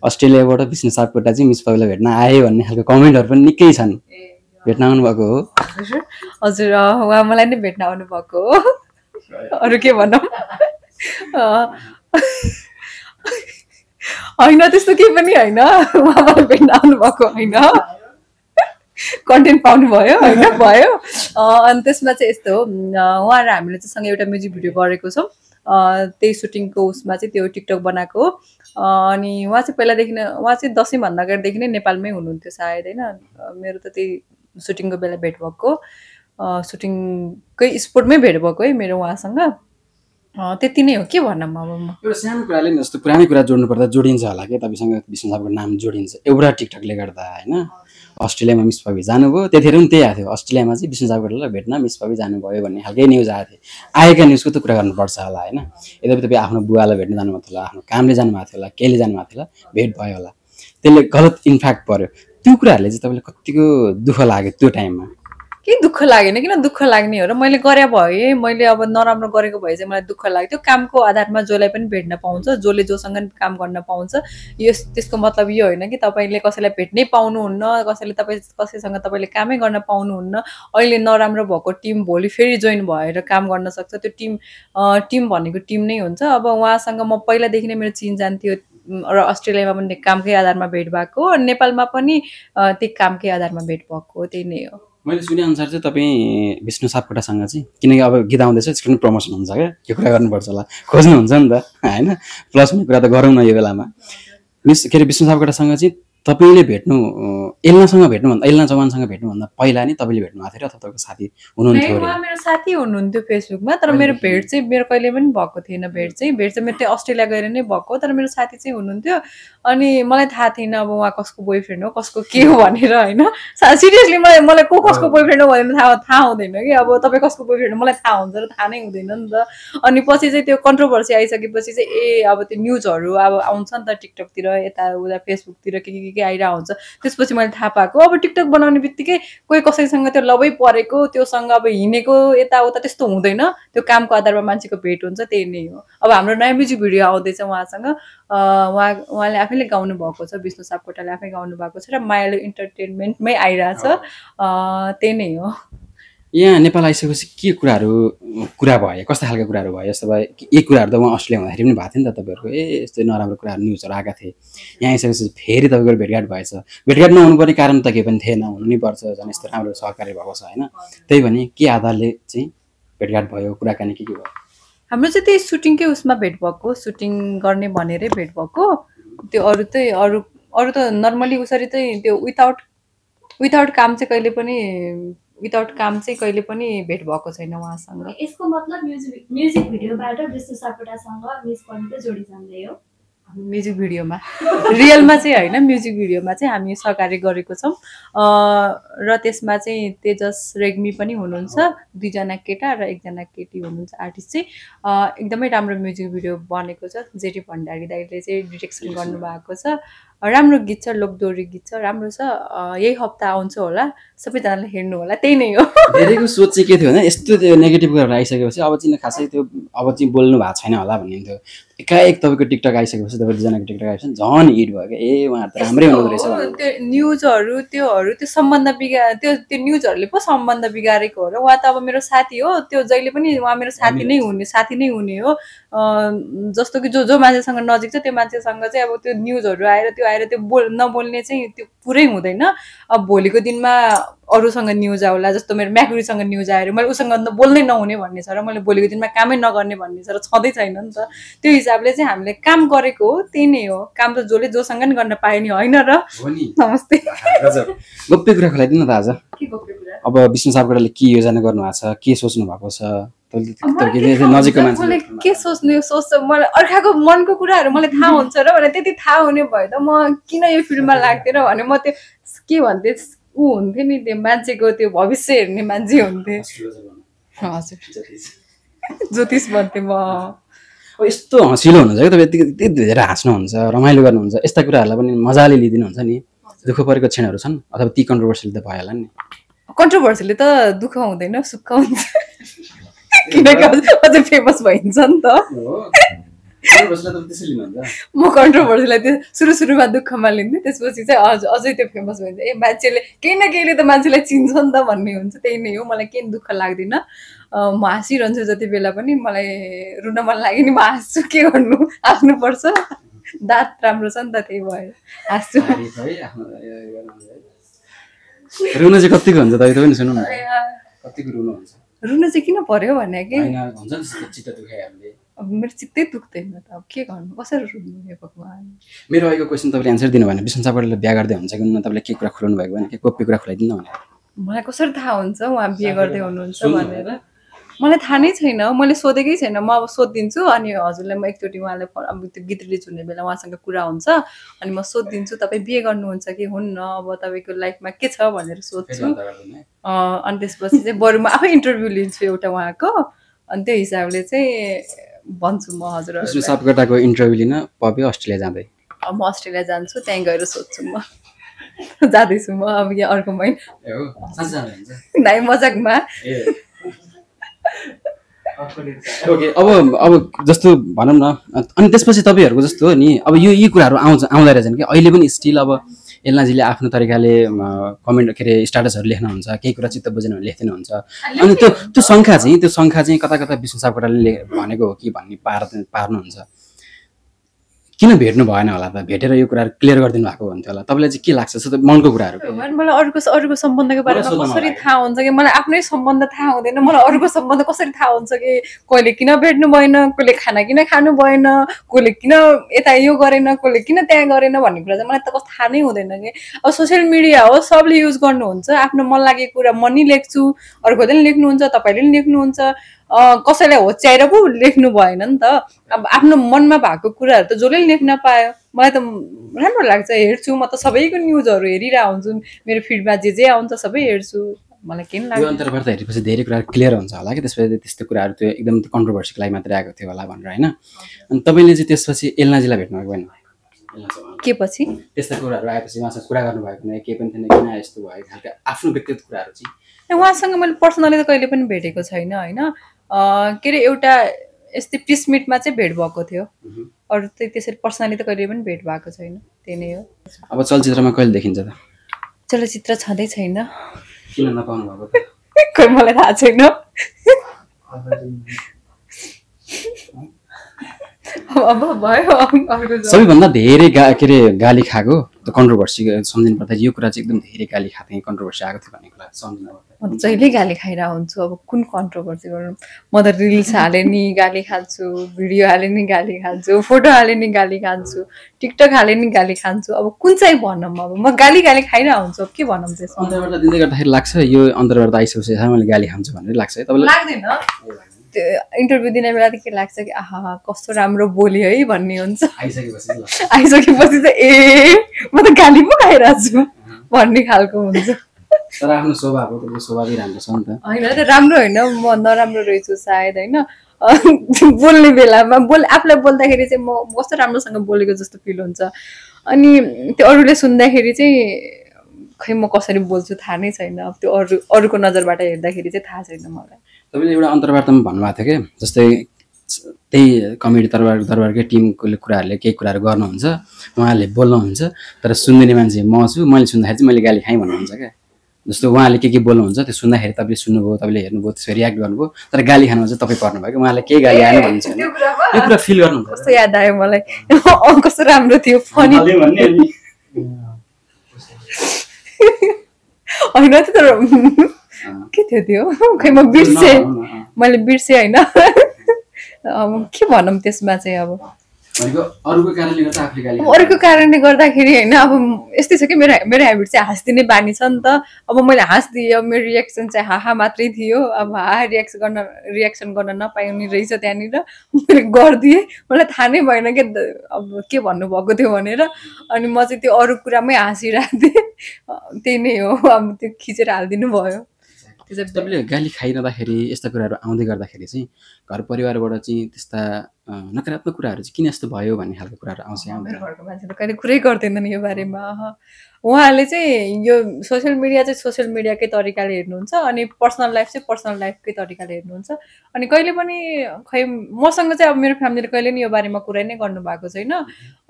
अस्ट्रेलियाबाट विष्णु सापकोटा चाहिँ मिस पविलाई भेट्न आए भन्ने खालको कमेन्टहरु पनि निकै छन् भेट्न आउनु भएको हो हजुर उहाँ मलाई नै भेट्न आउनु भएको हो अरु के भनौं हैन त्यस्तो के पनि हैन उहाँ मलाई भेट्न आउनु भएको हैन कन्टेन्ट पाउनु भयो हैन भयो अनि त्यसमा चाहिँ यस्तो हो उहाँ र हामीले चाहिँ सँगै एउटा म्युजिक भिडियो गरेको छौं त्यही सुटिङको उसमा चाहिँ त्यो टिकटक बनाएको हो अनि उहाँ चाहिँ पहिलादेखि उहाँ चाहिँ 10 भन्दा अगाडिदेखि नै नेपालमै हुनुहुन्थ्यो सायद हैन मेरो त त्यही सुटिङको बेला भेट भएको सुटिङकै स्पोर्टमै भेट भएको है मेरो उहाँसँग त्यति नै हो के भन्न अब म एउटा सानो कुराले नि जस्तो पुरानै कुरा जोड्नु पर्दा जोडिन्छ होला के तपाईसँग विष्णु सापको नाम जोडिन्छ एउटा टिकटकले गर्दा हैन अस्ट्रेलियामा मिस पवि जानुभयो त्यतिखेर पनि त्यही आथ्यो अस्ट्रेलियामा चाहिँ विष्णु सापकोटालाई भेट्न मिस पवि जानुभयो भन्ने खालकै न्युज आएको थियो आएका न्युजको त कुरा गर्नुपर्छ होला हैन यद्यपि तपाईँ आफ्नो बुवालाई भेट्न जानुभएको थियो होला आफ्नो कामले जानुभएको थियो होला केले जानुभएको थियो होला भेट भयो होला त्यसले गलत इम्प्याक्ट पर्यो त्यो कुराहरुले चाहिँ तपाईलाई कतिको दुःख लाग्यो त्यो टाइममा के दुःख लागेन किन दुःख लाग्ने हो र मैले गरे भए मैले अब नराम्रो गरेको भए चाहिँ मलाई दुःख लाग्थ्यो कामको आधारमा जसलाई पनि भेट्न पाउँछ जसले जोसँग काम गर्न पाउँछ यस त्यसको मतलब यो हैन कि तपाईले कसैलाई भेट्नै पाउनुहुन्न कसैसँग तपाईले कामै गर्न पाउनुहुन्न अहिले नराम्रो भएको टिम भोलि फेरि जोइन भएर काम गर्न सक्छ त्यो टिम भनेको टिम नै हुन्छ अब उहाँसँग म पहिलादेखि नै मेरो चिनजान थियो र अस्ट्रेलियामा पनि कामकै आधारमा भेट भएको नेपालमा पनि त्यही कामकै आधारमा भेट भएको त्यही नै हो मैले सुने अनुसार चाहिँ तपाईँ विष्णु सापकोटासँग चाहिँ किनकि अब गीत आउँदैछ यसको पनि प्रमोसन हुन्छ क्या के कुरा गर्नुपर्छ होला खोज्नुहुन्छ नि त हैन प्लस हुने कुरा त गरौँ न यो बेलामा के अरे विष्णु सापकोटासँग चाहिँ तपाईले भेट्नु एल्नासँग भेट्नु भन्दा एल्ना चौहानसँग भेट्नु भन्दा पहिला नि तपाईले भेट्नु भएको थियो अथवा तपाईको साथी हुनुहुन्थ्यो उहाँ मेरो साथी हुनुहुन्थ्यो फेसबुकमा तर मेरो भेट चाहिँ मेरो कहिले पनि भएको थिएन भेट चाहिँ मेरो त्यो अस्ट्रेलिया गएर नै भएको तर मेरो साथी चाहिँ हुनुहुन्थ्यो अनि मलाई थाहा थिएन अब उहाँ कसको बोयफ्रेन्ड हो कसको के हो भनेर हैन सिरियसली मलाई कसको बोयफ्रेन्ड हो भनेर थाहा हुँदैन कि अब तपाईँ कसको बोयफ्रेन्ड मलाई थाहा हुन्छ र थाहा नै हुँदैन नि त अनि पछि चाहिँ त्यो कन्ट्रोभर्सी आइसकेपछि चाहिँ अब त्यो न्युजहरु अब आउँछ नि त टिकटकतिर यता उता फेसबुकतिर के आइरा हुन्छ त्यसपछि मैले थाहा पाएको अब टिकटक बनाउने बित्तिकै कोही कसैसँग त्यो लबै परेको त्योसँग अब हिँडेको यताउता त्यस्तो हुँदैन त्यो कामको आधारमा मान्छेको भेट हुन्छ त्यही नै हो अब हाम्रो नयाँ म्युजिक भिडियो आउँदैछ उहाँसँग उहाँले आफैले गाउनु भएको छ विष्णु सापकोटाले आफै गाउनु भएको छ र मायालु इन्टरटेनमेन्टमै आइरहेछ त्यही नै हो यहाँ नेपाल आइसकेपछि के कुरा भयो कस्ता खालको कुराहरू भयो जस्तो भयो एक कुराहरू त उहाँ अस्ट्रेलिया हुँदाखेरि पनि भएको थियो नि त तपाईँहरूको यस्तो नराम्रो कुराहरू न्युजहरू आएका थिए यहाँ आइसकेपछि फेरि तपाईँको भेटघाट भएछ भेटघाट नहुनुपर्ने कारण त केही पनि थिएन हुनु नै पर्छ झन् यस्तो राम्रो सहकारी भएको छ होइन त्यही भने के आधारले चाहिँ भेटघाट भयो कुराकानी के भयो हाम्रो चाहिँ त्यही सुटिङकै उसमा भेट भएको सुटिङ गर्ने भनेरै भेट भएको त्यो अरू त नर्मली उसरी चाहिँ त्यो विदाउट काम चाहिँ कहिले पनि भेट भएको छैन उहाँसँग यसको मतलब म्युजिक भिडियोबाट विष्णु सापकोटासँग मिस पविले जोडी जान्दै हो म्युजिक भिडियोमा रियलमा चाहिँ हैन म्युजिक भिडियोमा चाहिँ हामी सहकारी गरेको छौं र त्यसमा चाहिँ तेजस रेग्मी पनि हुनुहुन्छ दुईजना केटा र एकजना केटी हुनुहुन्छ आर्टिस्ट चाहिँ एकदमै राम्रो म्युजिक भिडियो बनेको छ जेटी भण्डारी दाइले चाहिँ डिरेक्सन गर्नु भएको छ राम्रो गीत छ लोकदोरी गीत छ राम्रो छ यही हप्ता आउँछ होला सबैजनाले हेर्नु होला त्यही नै हो धेरैको सोच चाहिँ के थियो भने यस्तो त्यो नेगेटिभ कुराहरु आइसकेपछि अब चाहिँ खासै त्यो अब चाहिँ बोल्नु भएको छैन होला भन्ने थियो एकाएक तपाईको टिकटक आइसकेपछि तपाईँ दुईजनाको टिकटक आइसकेपछि झन् हिट भयो के ए उहाँ त राम्रै हुनुहुँदो रहेछ त्यो न्युजहरु त्यो सम्बन्ध त्यो न्युजहरुले पो सम्बन्ध बिगारेको हो र उहाँ त अब मेरो साथी हो त्यो जहिले पनि उहाँ मेरो साथी नै हुने हो जस्तो कि जो मान्छेसँग नजिक छ त्यो मान्छेसँग चाहिँ अब त्यो न्युजहरु आएर त्यो नबोल्ने चाहिँ त्यो पुरै हुँदैन अब भोलिको दिनमा अरूसँग न्युज आउला जस्तो मेरो म्याकुरीसँग न्युज आएर मैले उसँग बोल्नै नहुने भन्ने छ र मैले भोलिको दिनमा कामै नगर्ने भन्ने छ र छँदै छैन नि त त्यो हिसाबले चाहिँ हामीले काम गरेको हो त्यही नै हो काम त जोसँग नि गर्न पाए नि हैन र नमस्ते गप्पे कुरा खुलाइदिनु न त आज के गप्पे कुरा अब विष्णु सापकोटाले के योजना गर्नु भएको छ के सोच्नु भएको छ नजिकको मान्छेले के सोच्छ मलाई अर्काको मनको कुराहरु मलाई थाहा हुन्छ र भने त्यति थाहा हुने भए त म किन यो फिल्ममा लाग्थे र भने म त्यो के भन्थे ऊ हुन्थे नि त्यो मान्छेको त्यो भविष्य हेर्ने मान्छे हुन्थे हजुर ज्योतिष भन्थे म यस्तो हँसिलो हुनुहुन्छ क्या तपाईँ यति धेरै हाँस्नुहुन्छ रमाइलो गर्नुहुन्छ यस्ता कुराहरूलाई पनि मजाले लिदिनुहुन्छ नि दुःख परेको क्षणहरू छन् अथवा ती कन्ट्रोभर्सियल त भयो होला नि कन्ट्रोभर्सियले त दुःख हुँदैन सुख हुन्छ किनकि अझै फेमस भइन्छ नि त म कन्ट्रोभर्सीलाई त्यो सुरुमा दुःखमा लिन्थेँ, त्यसपछि चाहिँ अझै त्यो फेमस भइन्छ। ए मान्छेले केही न केहीले त मान्छेलाई चिन्छ नि त भन्ने हुन्छ, त्यही नै हो। मलाई केही दुःख लाग्दैन, म हाँसिरहन्छु जति बेला पनि। मलाई रुन मन लाग्यो नि म हाँस्छु, के गर्नु, हाँस्नुपर्छ, दाँत राम्रो छ नि त, त्यही भएर हाँस्छु। रुन चाहिँ कतिको हुन्छ तपाईँ पनि सुन्नु न, कतिको रुनुहुन्छ? रुन चाहिँ किन पर्यो भने कि हुन्छ नि चित्त दुखाइहाल्ने। अब मेरो चित्तै दुख्दैन त, अब के गर्नु, कसरी रुन्नु, हे भगवान्। मेरो अहिलेको क्वेसन तपाईँले एन्सर दिनु भने विष्णु सापकोटाले बिहा गर्दै हुन्छ कि तपाईँले के कुरा खुलाउनु भएको भने के कोपी कुरा खुलाइदिनु भने? मलाई कसरी थाहा हुन्छ उहाँ बिहे गर्दै हुनुहुन्छ भनेर? मलाई थाहा नै छैन, मैले सोधेकै छैन। म अब सोधिदिन्छु अनि हजुरलाई म एकचोटि उहाँलाई अब त्यो गीत रिलिज हुने बेला उहाँसँग कुरा हुन्छ अनि म सोधिदिन्छु तपाईँ बिहे गर्नुहुन्छ कि हुन्न, अब तपाईँको लाइफमा के छ भनेर सोध्छु। अनि त्यसपछि चाहिँ बरु म आफै इन्टरभ्यू लिन्छु एउटा उहाँको, अनि त्यो हिसाबले चाहिँ भन्छु म हजुरहरू। विष्णु सापकोटाको इन्टरभ्यू लिन पपी अस्ट्रेलिया जाँदै? म अस्ट्रेलिया जान्छु, त्यहीँ गएर सोध्छु म। जाँदैछु म अब यहाँ अर्को महिना। नाइ मजाकमा। ओके, अब जस्तो भनौँ न, अनि त्यसपछि तपाईँहरूको जस्तो हो नि, अब यी कुराहरू आउँदो रहेछन् कि अहिले पनि स्टिल अब एल्नाजीले आफ्नो तरिकाले कमेन्ट के अरे स्ट्याटसहरू लेख्नुहुन्छ, केही कुरा चित्त बुझेन भने लेख्दिनुहुन्छ। अनि त्यो सङ्ख्या चाहिँ कता कता विष्णु सापकोटाले भनेको हो कि भन्ने पार्नुहुन्छ। किन भेट्नु भएन होला त? भेटेर यो कुराहरू क्लियर गरिदिनु भएको हुन्थ्यो होला। तपाईँलाई चाहिँ के लाग्छ मनको कुराहरू? मलाई अरूको सम्बन्धको बारेमा कसरी थाहा हुन्छ कि? मलाई आफ्नै सम्बन्ध थाहा हुँदैन, मलाई अरूको सम्बन्ध कसरी थाहा हुन्छ कि? कहिले किन भेट्नु भएन, कसले खाना किन खानु भएन, कसले किन यता यो गरेन, कसले किन त्यहाँ गरेन भन्ने कुरा चाहिँ मलाई त कस्तो थाहा नै हुँदैन कि। अब सोसियल मिडिया हो, सबले युज गर्नुहुन्छ, आफ्नो मन लागेको कुरा म नि लेख्छु, अर्कोले पनि लेख्नुहुन्छ, तपाईँले पनि लेख्नुहुन्छ, कसैलाई होच्याएर पो लेख्नु भएन नि त। अब आफ्नो मनमा भएको कुराहरू त जसले लेख्न पायो। मलाई त राम्रो लाग्छ, हेर्छु म त, सबैको न्युजहरू हेरिरहेको हुन्छु, मेरो फिडमा जे आउँछ सबै हेर्छु, मलाई किन लाग्छ। यो अन्तर्वार्ता हेरेपछि धेरै कुराहरू क्लियर हुन्छ होला कि, त्यसपछि त्यस्तो कुराहरू त्यो एकदम कन्ट्रोभर्सीको लागि मात्रै आएको थियो होला भनेर होइन। अनि तपाईँले चाहिँ त्यसपछि एल्नाजीलाई भेट्नुभएको भएन? के पछि त्यस्ता कुराहरू आएपछि उहाँसँग कुरा गर्नुभएको नै केही पनि थिएन, किन यस्तो भयो खालको आफ्नो व्यक्तिगत कुराहरू चाहिँ? उहाँसँग मैले पर्सनली त कहिले पनि भेटेको छैन होइन। के अरे एउटा यस्तै प्रेस मिटमा चाहिँ भेट भएको थियो, अरू चाहिँ त्यसरी पर्सनली त कहिले पनि भेट भएको छैन, त्यही नै हो। अब चलचित्रमा कहिले देखिन्छ त? चलचित्र छँदै छैन। किन नपाउनु भएको त? खोइ मलाई थाहा छैन। अब भयो सबैभन्दा धेरै के अरे गाली खाएको त कन्ट्रोभर्सी सम्झिनु पर्दा यो कुरा चाहिँ एकदम धेरै गाली खाएको कन्ट्रोभर्सी आएको थियो भन्ने कुरा सम्झिनु पर्दा। म जहिले गाली खाइरहेको हुन्छु, अब कुन कन्ट्रोभर्सी गर्नु? म त रिल्स हाले नि गाली खान्छु, भिडियो हाले नि गाली खान्छु, फोटो हाले नि गाली खान्छु, टिकटक हाले नि गाली खान्छु, अब कुन चाहिँ भनौँ? अब म गाली खाइरहेको हुन्छु, अब के भनौँ त्यसमा? अन्तर्वार्ता दिँदै गर्दाखेरि लाग्छ यो अन्तर्वार्ता आइसकेपछि मैले गाली खान्छु भनेर लाग्छ है तपाईँलाई? लाग्दैन। त्यो इन्टरभ्यू दिने बेला के लाग्छ कि आहा कस्तो राम्रो बोली है भन्ने हुन्छ। आइसकेपछि चाहिँ ए म त गाली पो खाइरहेको छु भन्ने खालको हुन्छ। तर आफ्नो स्वभाव हो, त्यो स्वभावै राम्रो छ नि त। होइन त्यो राम्रो होइन, म नराम्रो रहेछु सायद होइन। बोल्ने बेलामा आफूलाई बोल्दाखेरि चाहिँ म कस्तो राम्रोसँग बोलेको जस्तो फिल हुन्छ, अनि त्यो अरूले सुन्दाखेरि चाहिँ खै म कसरी बोल्छु थाहा नै छैन। अब त्यो अरूको नजरबाट हेर्दाखेरि चाहिँ थाहा छैन मलाई। तपाईँले एउटा अन्तर्वार्तामा भन्नुभएको थियो कि जस्तै त्यही कमेडी दरबारकै टिमको कुराहरूले केही कुराहरू गर्नुहुन्छ, उहाँहरूले बोल्नुहुन्छ, तर सुनिदिने मान्छे म छु, मैले सुन्दाखेरि चाहिँ मैले गाली खाएँ भन्नुहुन्छ क्या। जस्तो उहाँले के बोल्नुहुन्छ त्यो सुन्दाखेरि तपाईँले सुन्नुभयो, तपाईँले हेर्नुभयो, त्यसो रियाक्ट गर्नुभयो, तर गाली खानुमा चाहिँ तपाईँ पर्नुभयो कि उहाँले केही गाली आएन भन्नुहुन्छ। यो कुरा फिल गर्नुहुन्छ? कस्तो याद आयो मलाई, कस्तो राम्रो थियो, फनी होइन तर के थियो त्यो, खै म बिर्सेँ, मैले बिर्सेँ होइन। अब के भनौँ त्यसमा चाहिँ? अब अरूको कारणले गर्दाखेरि होइन, अब यस्तै छ कि मेरो हेबिट चाहिँ हाँस्दिने बानी छ नि त। अब मैले हाँस्दिएँ, अब मेरो रियाक्सन चाहिँ हाहा मात्रै थियो, अब हाहा रियाक्सन गर्न नपाउने रहेछ त्यहाँनिर, मैले गरिदिएँ, मलाई थाहा नै भएन कि अब के भन्नुभएको थियो भनेर। अनि म चाहिँ त्यो अरू कुरामै हाँसिरहेको थिएँ, त्यही नै हो। अब त्यो खिचेर हालिदिनु भयो। तपाईँले गाली खाइरहँदाखेरि यस्ता कुराहरू आउँदै गर्दाखेरि चाहिँ घर परिवारबाट चाहिँ त्यस्ता नकारात्मक कुराहरू चाहिँ किन यस्तो भयो भन्ने खालको कुराहरू आउँछ यहाँ मेरो घरको मान्छे त कहिले कुरै गर्दैनन् यो बारेमा उहाँले चाहिँ यो सोसियल मिडिया चाहिँ सोसियल मिडियाकै तरिकाले हेर्नुहुन्छ अनि पर्सनल लाइफ चाहिँ पर्सनल लाइफकै तरिकाले हेर्नुहुन्छ अनि कहिले पनि खै मसँग चाहिँ अब मेरो फ्यामिलीले कहिले नि यो बारेमा कुरा नै गर्नु भएको छैन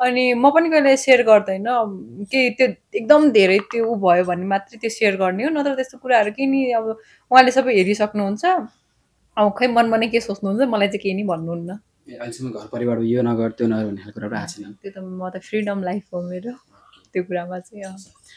अनि म पनि कहिले सेयर गर्दैन के त्यो एकदम धेरै त्यो ऊ भयो भने मात्रै त्यो सेयर गर्ने हो नत्र त्यस्तो कुराहरू केही नि अब उहाँले सबै हेरिसक्नुहुन्छ अब खै मनमा नै के सोच्नुहुन्छ मलाई चाहिँ केही नि भन्नुहुन्न अहिलेसम्म घर परिवारमा यो नगर त्यो नगर भन्ने खालको कुराहरू आएको छैन त्यो त म त फ्रिडम लाइफ हो मेरो त्यो कुरामा चाहिँ